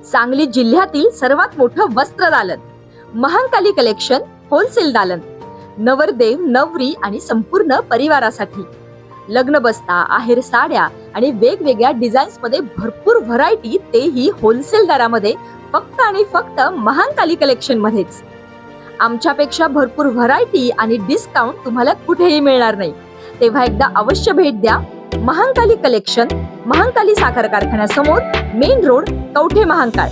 सांगली जिल्ह्यातील सर्वात मोठं वस्त्र दालन, महांकाली कलेक्शन होलसेल दालन, नवरदेव नवरी आणि संपूर्ण परिवारासाठी लग्न बस्ता, आहेर साड्या आणि वेगवेगळ्या डिझाईन्स मध्ये भरपूर व्हरायटी, तेही होलसेल दरामध्ये, फक्त आणि फक्त महांकाली कलेक्शन मध्येच. आमच्यापेक्षा भरपूर व्हरायटी आणि डिस्काउंट तुम्हाला कुठेही मिळणार नाही. तेव्हा एकदा अवश्य भेट द्या. महांकाली कलेक्शन, महांकाली साखर कारखान्यासमोर, मेन रोड, कवठे महांकाळ.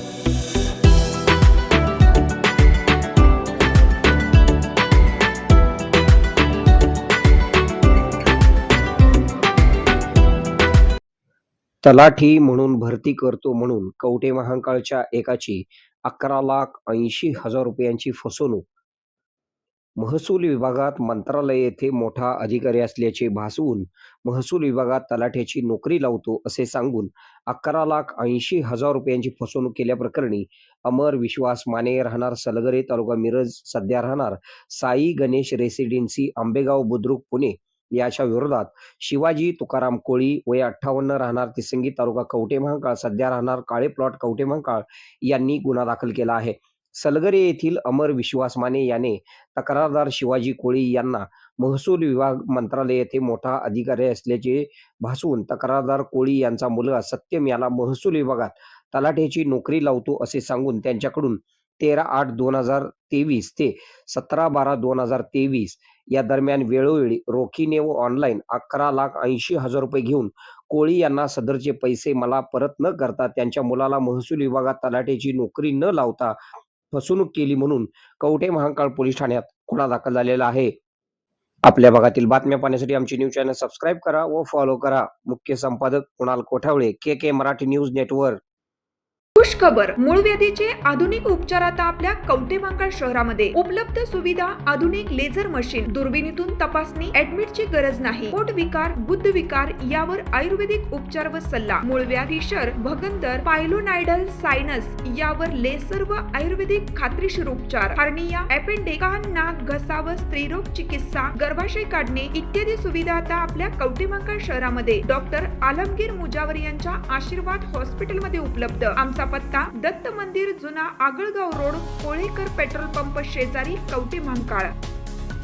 तलाठी म्हणून भरती करतो म्हणून कवठे महांकाळच्या एकाची 11,80,000 रुपयांची फसवणूक. महसूल विभागात मंत्रालय येथे मोठा अधिकारी असल्याचे भासवून महसूल विभागात तलाठ्याची नोकरी लावतो असे सांगून 11,80,000 रुपयांची फसवणूक केल्याप्रकरणी अमर विश्वास माने, राहणार सलगरे, तालुका मिरज, सध्या राहणार साई गणेश रेसिडेन्सी, आंबेगाव बुद्रुक, पुणे, याच्या विरोधात शिवाजी तुकाराम कोळी, वय 58, राहणार तिसंगी, तालुका कवठे महांकाळ, सध्या राहणार काळे प्लॉट, कवठे महांकाळ, यांनी गुन्हा दाखल केला आहे. सलगरे येथील अमर विश्वास माने याने तक्रारदार शिवाजी कोळी यांना महसूल विभाग मंत्रालय येथे मोठा अधिकारी असल्याचे भासवून तक्रारदार कोळी यांचा मुलगा सत्यम याला महसूल विभागात तलाठ्याची नोकरी लावतो असे सांगून त्यांच्याकडून 13/8/2023 ते 17/12/2023 या दरम्यान वेळोवेळी रोखीने व ऑनलाईन 11,80,000 रुपये घेऊन कोळी यांना सदरचे पैसे मला परत न करता त्यांच्या मुलाला महसूल विभागात तलाठ्याची नोकरी न लावता फसवणूक केली म्हणून कवठे महांकाळ पोलीस ठाण्यात गुन्हा दाखल झालेला आहे. आपल्या भागातील बातम्या पाहण्यासाठी आमचे न्यूज चॅनल सबस्क्राईब करा व फॉलो करा. मुख्य संपादक कुणाल कोठावळे, के मराठी न्यूज नेटवर्क. खुश खबर, मूळव्याधीचे आधुनिक उपचार आता आपल्या कवठे महांकाळ शहरामध्ये उपलब्ध. सुविधा: आधुनिक लेझर मशीन, दुर्बिणीतून तपासणी, ऍडमिटची गरज नाही. पोट विकार, गुद्ध विकार यावर आयुर्वेदिक उपचार व सल्ला. मूळव्याधी, शर, भगंदर, पायलोनायडल, सायनस यावर लेसर व आयुर्वेदिक खात्रीशीर उपचार. हार्निया, अपेंडिक्स, कान, नाक, घसा व स्त्रीरोग चिकित्सा, गर्भाशय काढणे इत्यादी सुविधा आता आपल्या कवठे महांकाळ शहरामध्ये डॉक्टर आलमगीर मुजावर यांच्या आशीर्वाद हॉस्पिटल मध्ये उपलब्ध. आमचा पत्ता: दत्त मंदिर, जुना Agalgaon road, Kolekar petrol pump शेजारी, कवठे महांकाळ.